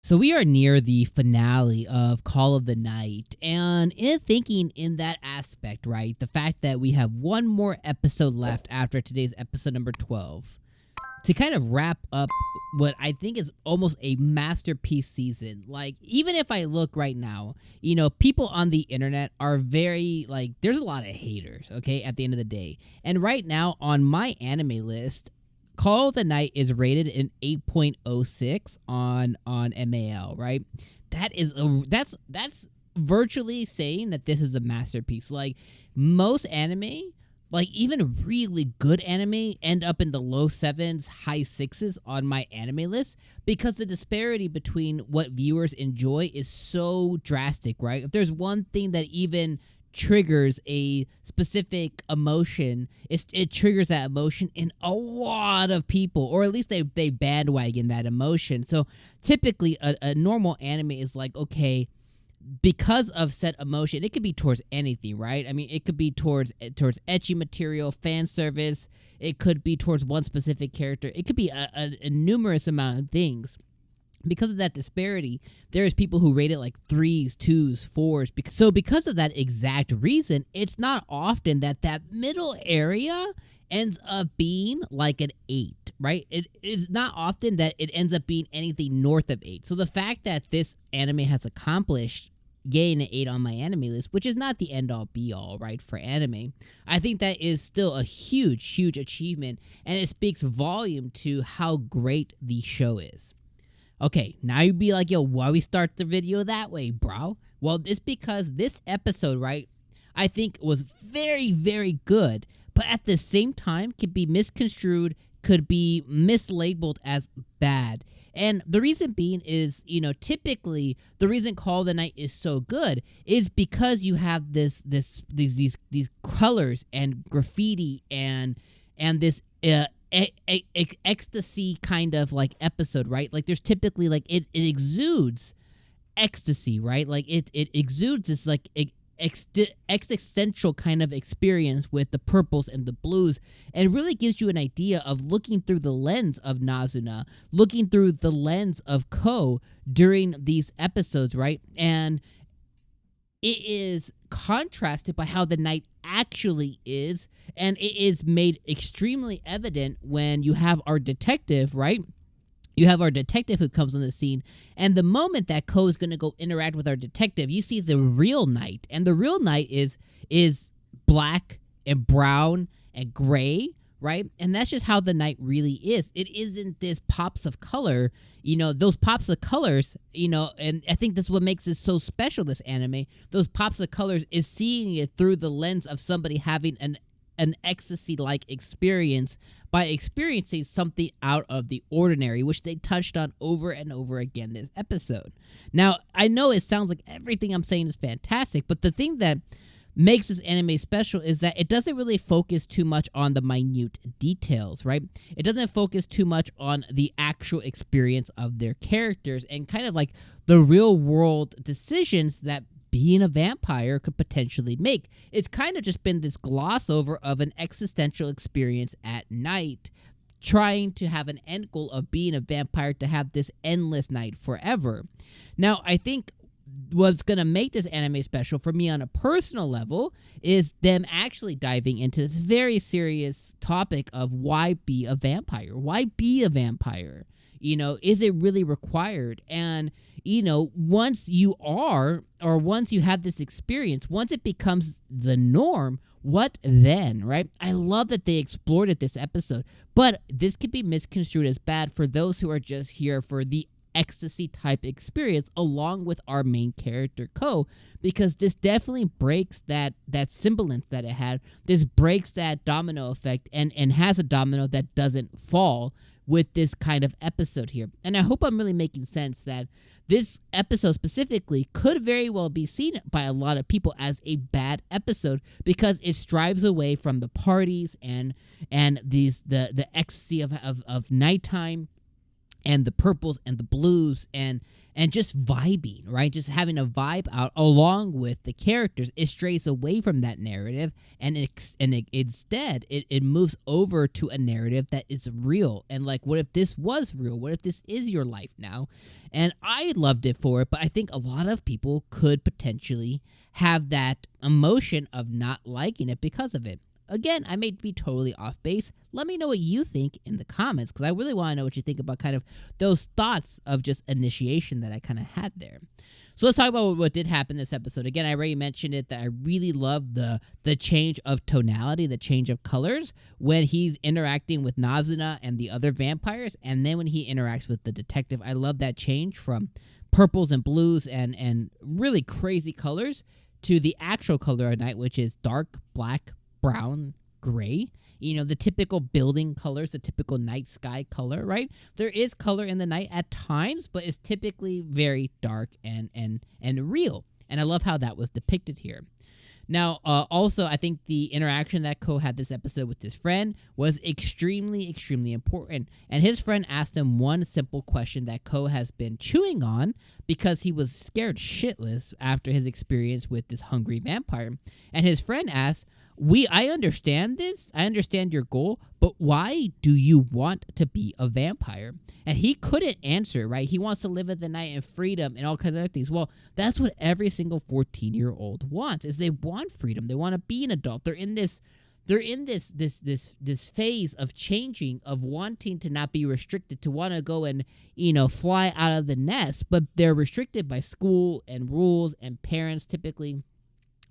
So we are near the finale of Call of the Night, and in thinking in that aspect, right, the fact that we have one more episode left after today's episode number 12, to kind of wrap up what I think is almost a masterpiece season. Like, even if I look right now, people on the internet are very, like, there's a lot of haters, okay, at the end of the day. And right now on my anime list, Call of the Night is rated an 8.06 on MAL, right? That's virtually saying that this is a masterpiece. Like, most anime, like even really good anime, end up in the low 7s, high 6s on my anime list because the disparity between what viewers enjoy is so drastic, right? If there's one thing that even triggers a specific emotion, it triggers that emotion in a lot of people, or at least they bandwagon that emotion. So typically a normal anime is like, okay, because of said emotion, it could be towards anything, right? I mean, it could be towards ecchi material, fan service. It could be towards one specific character. It could be a numerous amount of things. Because of that disparity, there's people who rate it like 3s, 2s, 4s. Because of that exact reason, it's not often that middle area ends up being like an 8, right? It is not often that it ends up being anything north of 8. So the fact that this anime has accomplished getting an 8 on my anime list, which is not the end-all be-all, right, for anime, I think that is still a huge, huge achievement, and it speaks volume to how great the show is. Okay, now you'd be like, yo, why we start the video that way, bro? Well, it's because this episode, right, I think was very, very good, but at the same time could be misconstrued, could be mislabeled as bad. And the reason being is, typically the reason Call of the Night is so good is because you have these colors and graffiti and this ecstasy kind of like episode, right? Like there's typically like it exudes ecstasy, right? Like it exudes this like existential kind of experience with the purples and the blues, and really gives you an idea of looking through the lens of Nazuna, looking through the lens of Ko during these episodes, right? And it is contrasted by how the night actually is, and it is made extremely evident when you have our detective, right? You have our detective who comes on the scene, and the moment that Ko is going to go interact with our detective, you see the real night, and the real night is black and brown and gray, right? And that's just how the night really is. It isn't this pops of color, those pops of colors, and I think this is what makes this so special, this anime. Those pops of colors is seeing it through the lens of somebody having an ecstasy-like experience by experiencing something out of the ordinary, which they touched on over and over again this episode. Now, I know it sounds like everything I'm saying is fantastic, but the thing that makes this anime special is that it doesn't really focus too much on the minute details, right? It doesn't focus too much on the actual experience of their characters and kind of like the real world decisions that being a vampire could potentially make. It's kind of just been this gloss over of an existential experience at night, trying to have an end goal of being a vampire to have this endless night forever. Now, I think what's going to make this anime special for me on a personal level is them actually diving into this very serious topic of why be a vampire? Why be a vampire? Is it really required? And, once you are, or once you have this experience, once it becomes the norm, what then, right? I love that they explored it this episode, but this could be misconstrued as bad for those who are just here for the ecstasy type experience along with our main character Ko, because this definitely breaks that semblance that it had. This breaks that domino effect and has a domino that doesn't fall with this kind of episode here. And I hope I'm really making sense that this episode specifically could very well be seen by a lot of people as a bad episode because it strives away from the parties and the ecstasy of nighttime. and the purples and the blues and just vibing, right? Just having a vibe out along with the characters. It strays away from that narrative and instead it moves over to a narrative that is real. And like, what if this was real? What if this is your life now? And I loved it for it, but I think a lot of people could potentially have that emotion of not liking it because of it. Again, I may be totally off base. Let me know what you think in the comments, because I really want to know what you think about kind of those thoughts of just initiation that I kind of had there. So let's talk about what did happen this episode. Again, I already mentioned it, that I really love the change of tonality, the change of colors when he's interacting with Nazuna and the other vampires, and then when he interacts with the detective. I love that change from purples and blues and really crazy colors to the actual color of night, which is dark black, brown, gray. You know, the typical building colors, the typical night sky color, right? There is color in the night at times, but it's typically very dark and real. And I love how that was depicted here. Now, also, I think the interaction that 𝐒𝐻 had this episode with his friend was extremely, extremely important. And his friend asked him one simple question that 𝐒𝐻 has been chewing on because he was scared shitless after his experience with this hungry vampire. And his friend asked, I understand this. I understand your goal, but why do you want to be a vampire? And he couldn't answer, right? He wants to live at the night in freedom and all kinds of other things. Well, that's what every single 14-year-old wants, is they want freedom. They want to be an adult. They're in this phase of changing, of wanting to not be restricted, to want to go and, fly out of the nest, but they're restricted by school and rules and parents typically,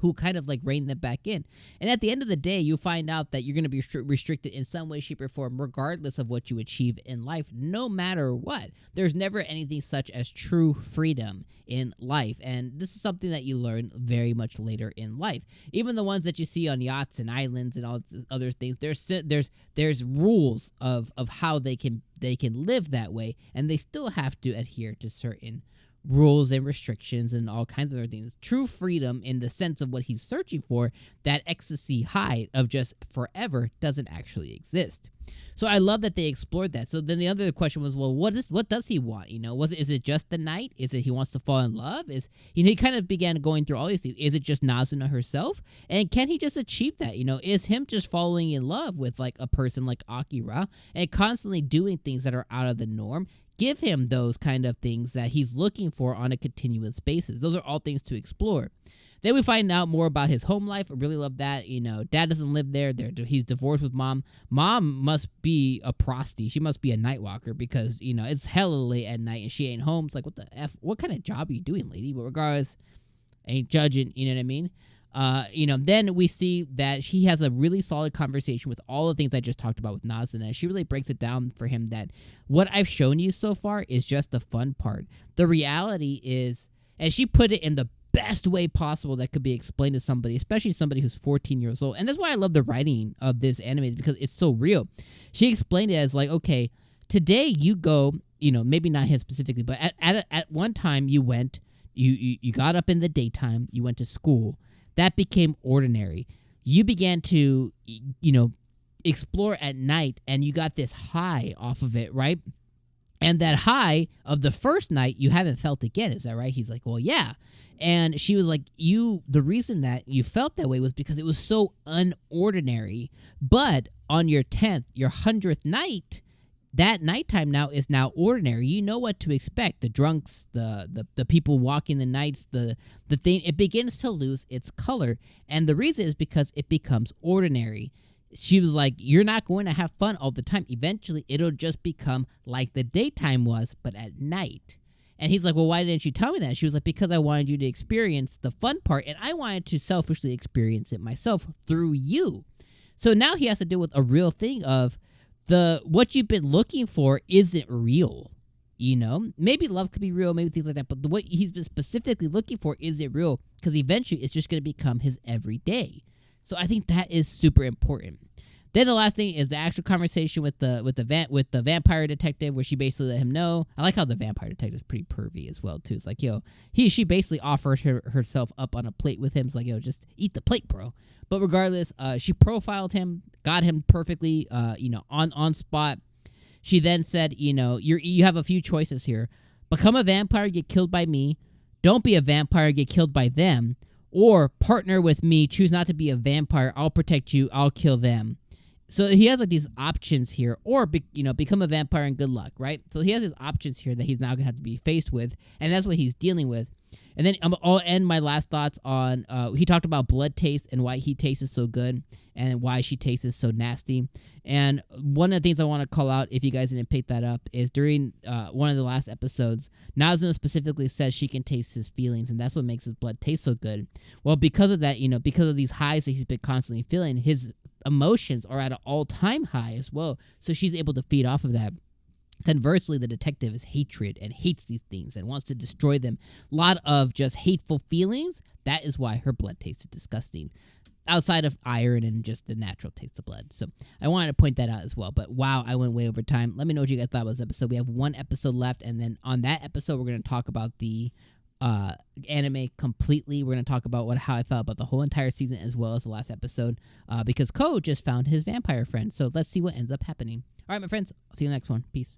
who kind of like rein them back in. And at the end of the day, you find out that you're going to be restricted in some way, shape, or form, regardless of what you achieve in life, no matter what. There's never anything such as true freedom in life. And this is something that you learn very much later in life. Even the ones that you see on yachts and islands and all other things, there's rules of how they can live that way, and they still have to adhere to certain rules and restrictions and all kinds of other things. True freedom in the sense of what he's searching for, that ecstasy high of just forever, doesn't actually exist. So I love that they explored that. So then the other question was, well, what does he want? Is it just the night? Is it he wants to fall in love? He kind of began going through all these things. Is it just Nazuna herself? And can he just achieve that? Is him just falling in love with like a person like Akira and constantly doing things that are out of the norm give him those kind of things that he's looking for on a continuous basis? Those are all things to explore. Then we find out more about his home life. I really love that. Dad doesn't live there. He's divorced with mom. Mom must be a prosty. She must be a night walker because, it's hella late at night and she ain't home. It's like, what the F? What kind of job are you doing, lady? But regardless, I ain't judging, you know what I mean? Then we see that she has a really solid conversation with all the things I just talked about with Nazuna. She really breaks it down for him that what I've shown you so far is just the fun part. The reality is, and she put it in the best way possible that could be explained to somebody, especially somebody who's 14 years old. And that's why I love the writing of this anime, is because it's so real. She explained it as like, okay, today you go, maybe not him specifically, but at one time you went, you got up in the daytime, you went to school. That became ordinary. You began to, explore at night, and you got this high off of it, right? And that high of the first night, you haven't felt again. Is that right? He's like, well, yeah. And she was like, the reason that you felt that way was because it was so unordinary. But on your 10th, your 100th night, that nighttime now is now ordinary. You know what to expect. The drunks, the people walking the nights, the thing, it begins to lose its color. And the reason is because it becomes ordinary. She was like, you're not going to have fun all the time. Eventually, it'll just become like the daytime was, but at night. And he's like, well, why didn't you tell me that? She was like, because I wanted you to experience the fun part, and I wanted to selfishly experience it myself through you. So now he has to deal with a real thing of what you've been looking for isn't real. Maybe love could be real, maybe things like that, but what he's been specifically looking for isn't real, because eventually it's just going to become his everyday. So I think that is super important. Then the last thing is the actual conversation with the vampire detective, where she basically let him know. I like how the vampire detective is pretty pervy as well too. It's like, she basically offered herself up on a plate with him. It's like, just eat the plate, bro. But regardless, she profiled him, got him perfectly, on spot. She then said, you have a few choices here. Become a vampire, get killed by me. Don't be a vampire, get killed by them. Or partner with me, choose not to be a vampire. I'll protect you. I'll kill them. So he has like these options here, or become a vampire and good luck, right? So he has these options here that he's now gonna have to be faced with, and that's what he's dealing with. And then I'll end my last thoughts on he talked about blood taste and why he tastes so good and why she tastes so nasty. And one of the things I want to call out, if you guys didn't pick that up, is during one of the last episodes, Nazuna specifically says she can taste his feelings, and that's what makes his blood taste so good. Well, because of that, because of these highs that he's been constantly feeling, his emotions are at an all-time high as well. So she's able to feed off of that. Conversely, the detective is hatred and hates these things and wants to destroy them. A lot of just hateful feelings. That is why her blood tasted disgusting, outside of iron and just the natural taste of blood. So I wanted to point that out as well. But wow, I went way over time. Let me know what you guys thought about this episode. We have one episode left, and then on that episode, we're going to talk about the anime completely. We're going to talk about how I felt about the whole entire season as well as the last episode, because 𝐒𝐻 just found his vampire friend. So let's see what ends up happening. All right, my friends, I'll see you in the next one. Peace.